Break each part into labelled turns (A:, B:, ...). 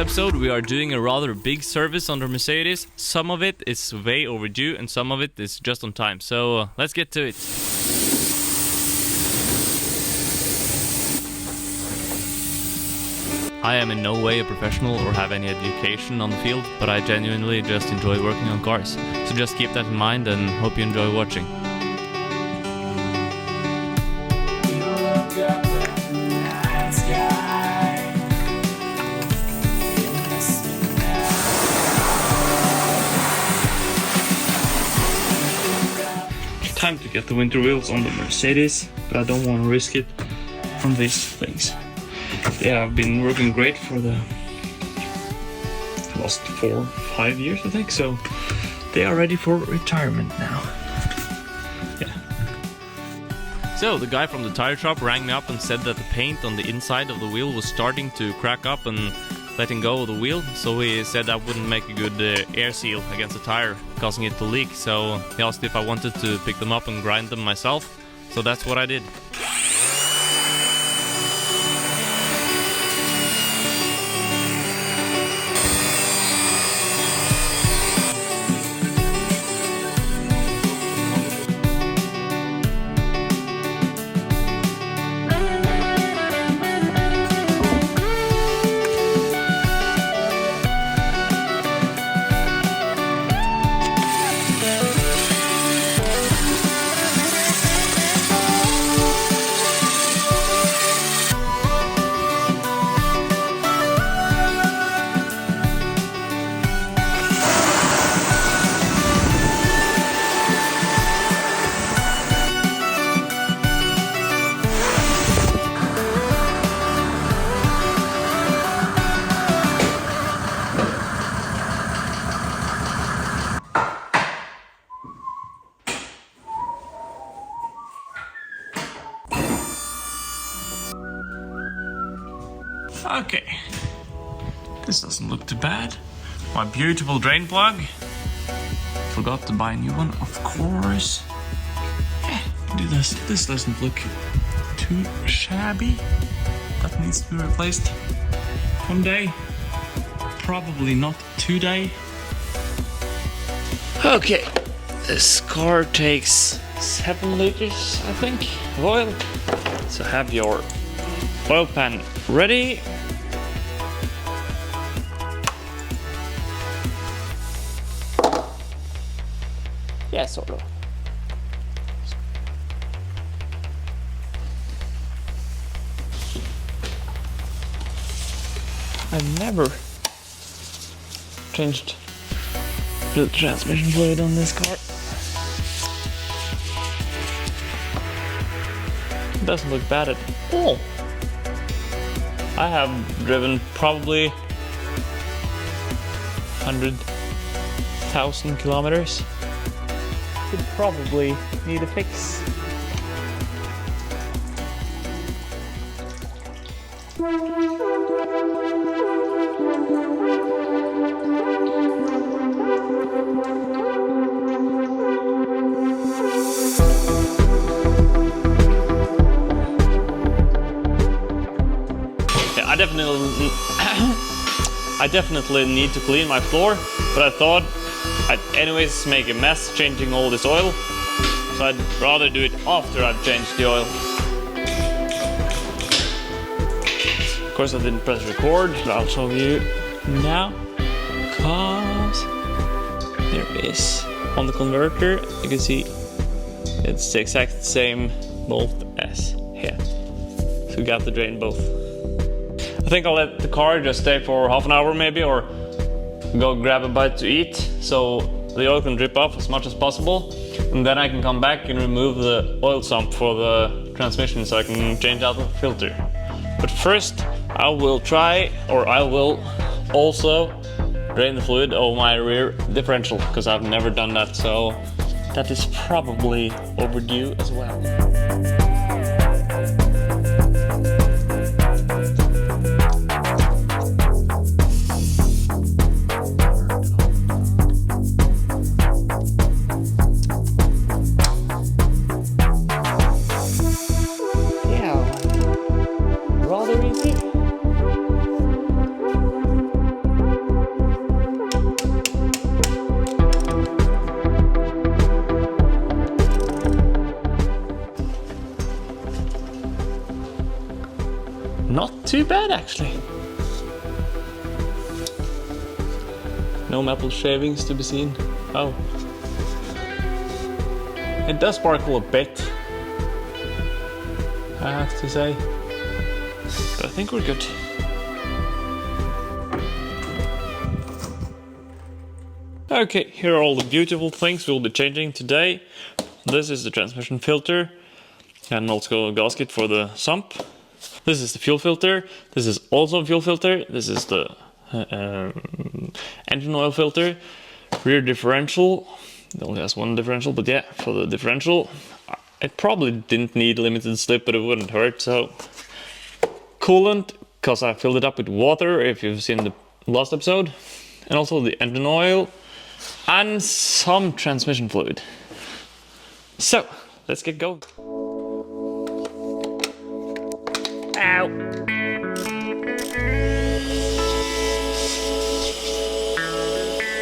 A: episode we are doing a rather big service on the Mercedes. Some of it is way overdue and some of it is just on time. So let's get to it. I am in no way a professional or have any education on the field, but I genuinely just enjoy working on cars. So just keep that in mind and hope you enjoy watching. Time to get the winter wheels on the Mercedes, but I don't want to risk it on these things. They have been working great for the last 4-5 years, I think, so they are ready for retirement now. Yeah. So the guy from the tire shop rang me up and said that the paint on the inside of the wheel was starting to crack up and letting go of the wheel, so he said that wouldn't make a good air seal against the tire, causing it to leak. So he asked if I wanted to pick them up and grind them myself, so that's what I did. Okay, this doesn't look too bad. My beautiful drain plug. Forgot to buy a new one, of course. Yeah, do this. This doesn't look too shabby. That needs to be replaced one day. Probably not today. Okay, this car takes 7 liters, I think, of oil. So have your oil pan ready. Yeah, sort of. I've never changed the transmission fluid on this car. It doesn't look bad at all. I have driven probably 100,000 kilometers. Could probably need a fix. Yeah, I definitely need to clean my floor, but I thought I'd anyways make a mess changing all this oil, so I'd rather do it after I've changed the oil. Of course I didn't press record, but I'll show you now, because there is on the converter, you can see it's the exact same bolt as here. So we got to drain both. I think I'll let the car just stay for half an hour maybe, or go grab a bite to eat, so the oil can drip off as much as possible, and then I can come back and remove the oil sump for the transmission so I can change out the filter. But first I will also drain the fluid of my rear differential, because I've never done that, so that is probably overdue as well. not too bad actually. No metal shavings to be seen. Oh. It does sparkle a bit, I have to say. But I think we're good. Okay, here are all the beautiful things we'll be changing today. This is the transmission filter and also a gasket for the sump. This is the fuel filter. This is also a fuel filter. This is the engine oil filter. Rear differential. It only has one differential, but yeah, for the differential. It probably didn't need limited slip, but it wouldn't hurt, so. Coolant, because I filled it up with water, if you've seen the last episode. And also the engine oil. And some transmission fluid. So, let's get going. Ow!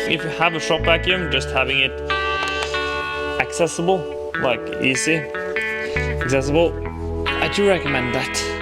A: If you have a shop vacuum, just having it accessible, like easy, accessible, I do recommend that.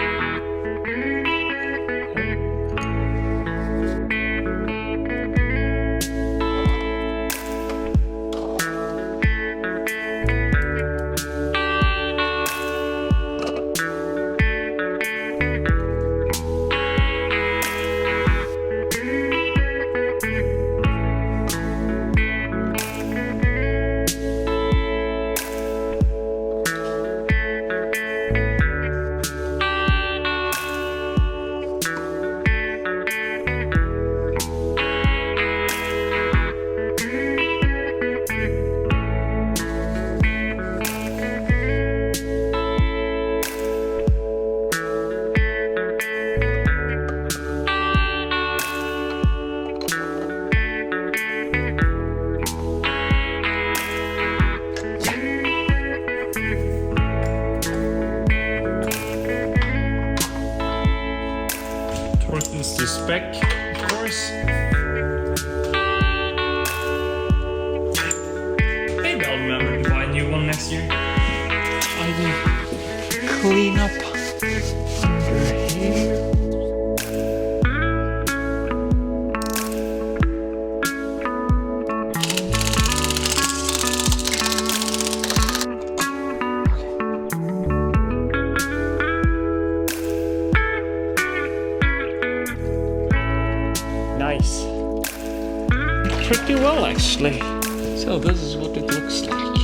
A: This to spec, of course. Maybe I'll remember to buy a new one next year. I will clean up under here. Nice. Pretty well actually. So this is what it looks like.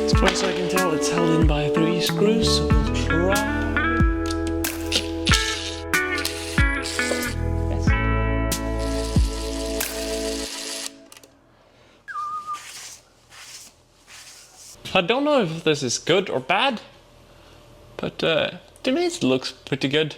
A: As far as I can tell, it's held in by 3 screws, so we'll try. Yes. I don't know if this is good or bad, but to me it looks pretty good.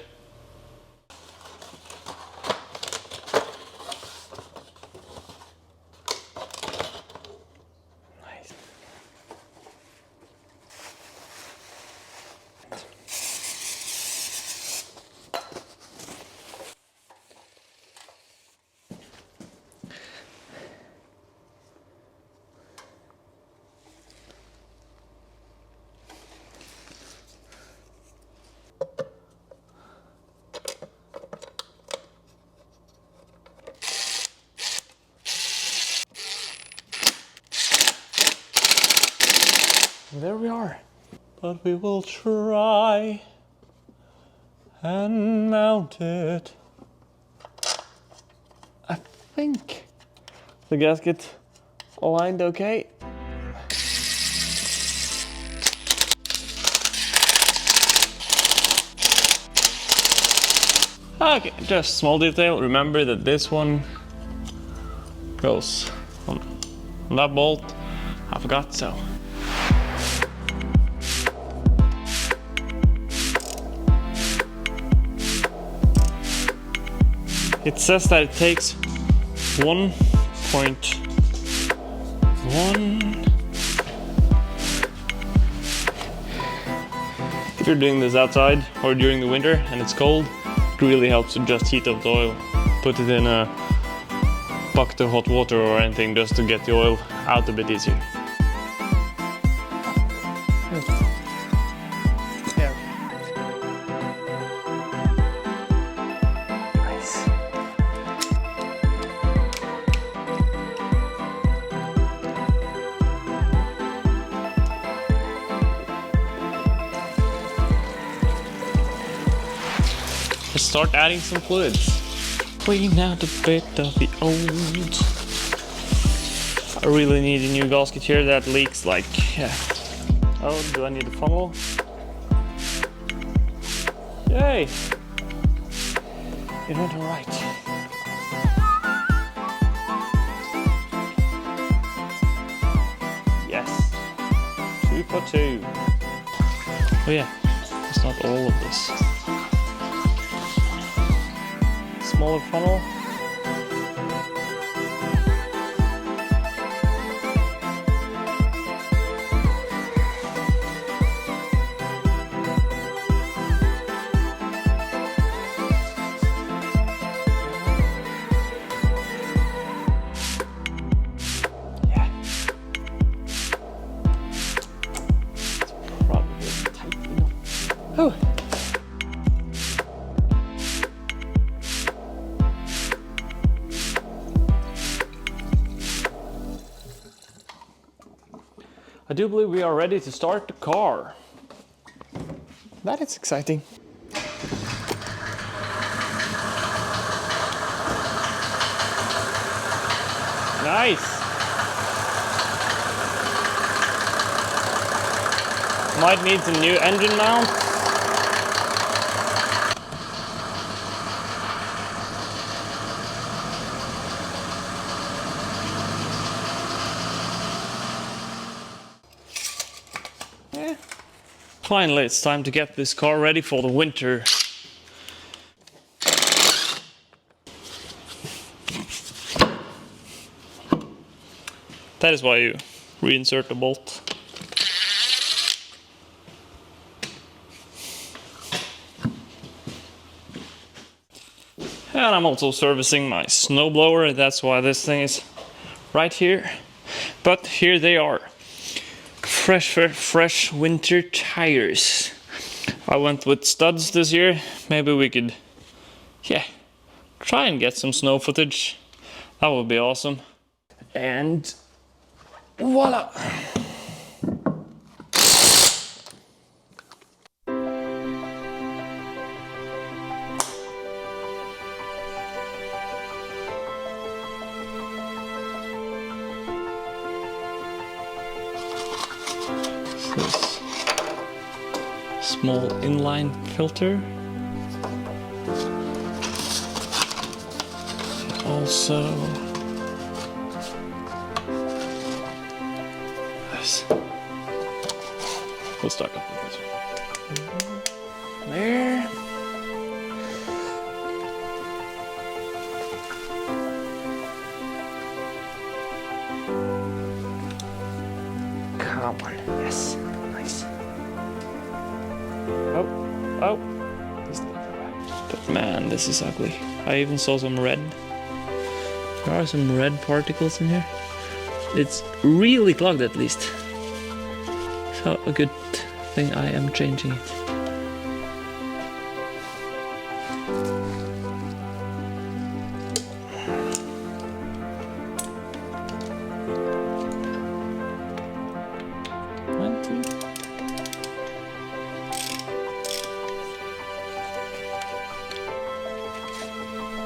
A: There we are. But we will try and mount it. I think the gasket aligned okay. Okay, just small detail. Remember that this one goes on that bolt. I forgot, so. It says that it takes 1.1. If you're doing this outside or during the winter and it's cold, it really helps to just heat up the oil. Put it in a bucket of hot water or anything just to get the oil out a bit easier. let's start adding some fluids. Clean out a bit of the old. I really need a new gasket here that leaks like, yeah. Oh, do I need a funnel? Yay! You're doing alright. Yes. 2 for 2. Oh yeah, it's not all of this. Smaller funnel. Oh. I do believe we are ready to start the car. That is exciting. Nice. Might need some new engine mount. Yeah. Finally, it's time to get this car ready for the winter. That is why you reinsert the bolt. And I'm also servicing my snowblower, that's why this thing is right here. But here they are. Fresh winter tires. I went with studs this year. Maybe we could, yeah, try and get some snow footage. That would be awesome. And voila! This small inline filter. Also this. We'll start up with this one. There. Come on, yes, nice. Oh, but man, this is ugly. I even saw some red. There are some red particles in here. It's really clogged at least. So a good thing I am changing it.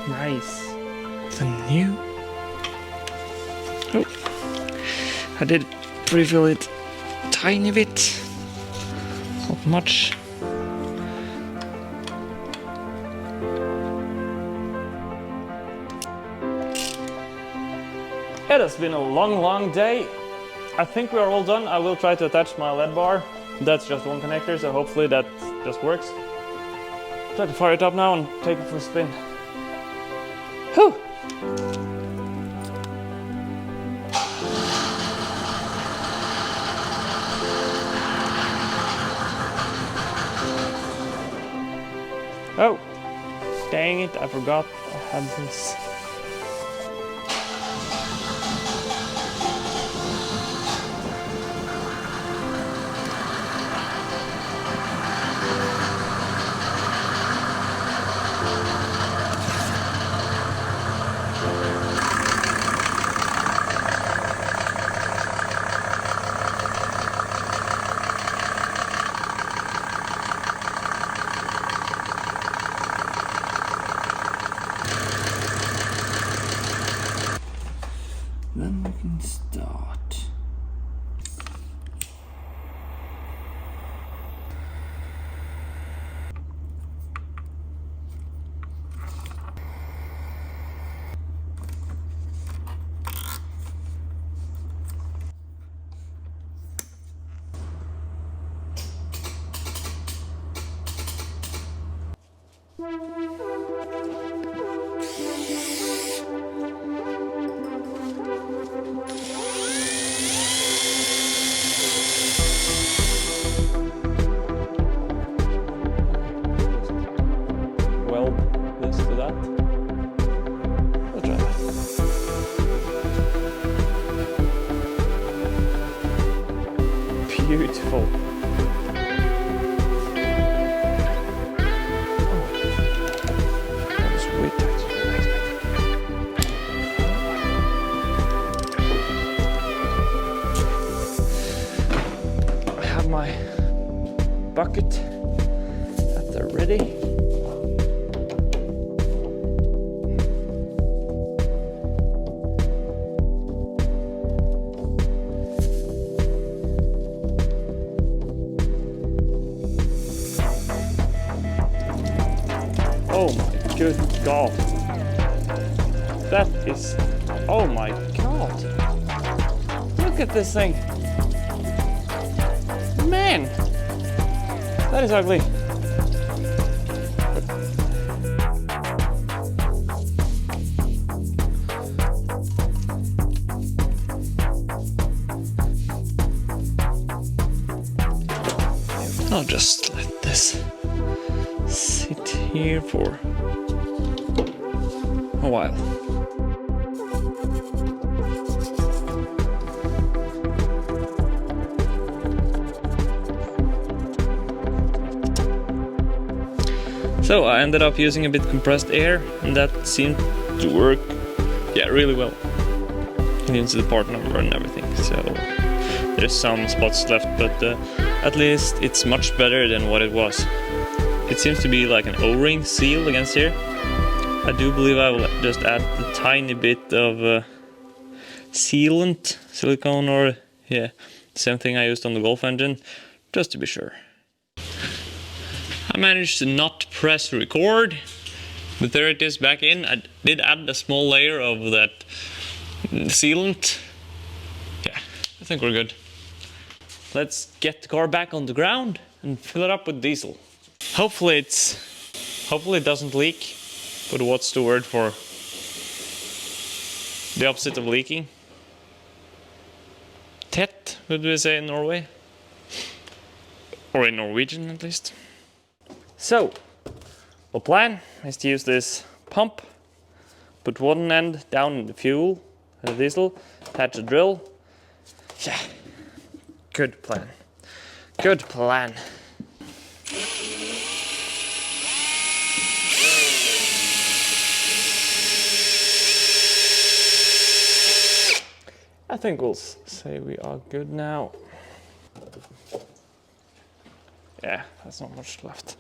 A: Nice. The new. Oh, I did refill it tiny bit, not much. It has been a long day. I think we are all done. I will try to attach my LED bar. That's just one connector, so hopefully that just works. Try to fire it up now and take it for a spin. Whew. Oh, dang it, I forgot I had this. full. That was way tighter than I expected. I have my bucket at the ready. Oh my good God. That is, oh my God. Look at this thing. Man, that is ugly. I'll just let this sit here for a while. So I ended up using a bit compressed air, and that seemed to work, yeah, really well into the part number and everything. So there's some spots left, but at least it's much better than what it was. It seems to be like an O-ring seal against here. I do believe I will just add a tiny bit of sealant, silicone, or yeah, same thing I used on the Golf engine, just to be sure. I managed to not press record, but there it is back in. I did add a small layer of that sealant. Yeah, I think we're good. Let's get the car back on the ground and fill it up with diesel. Hopefully it doesn't leak, but what's the word for the opposite of leaking? Tett, would we say in Norway? Or in Norwegian at least. So, the plan is to use this pump, put one end down in the fuel, the diesel, attach a drill. Yeah, good plan. Good plan. I think we'll say we are good now. Yeah, that's not much left.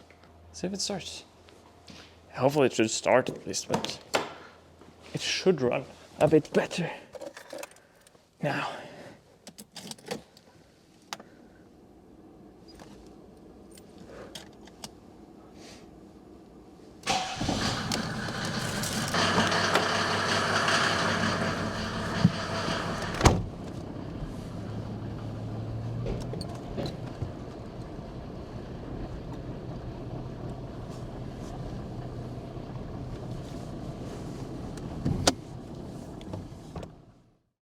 A: See if it starts. Hopefully it should start at least, but it should run a bit better now.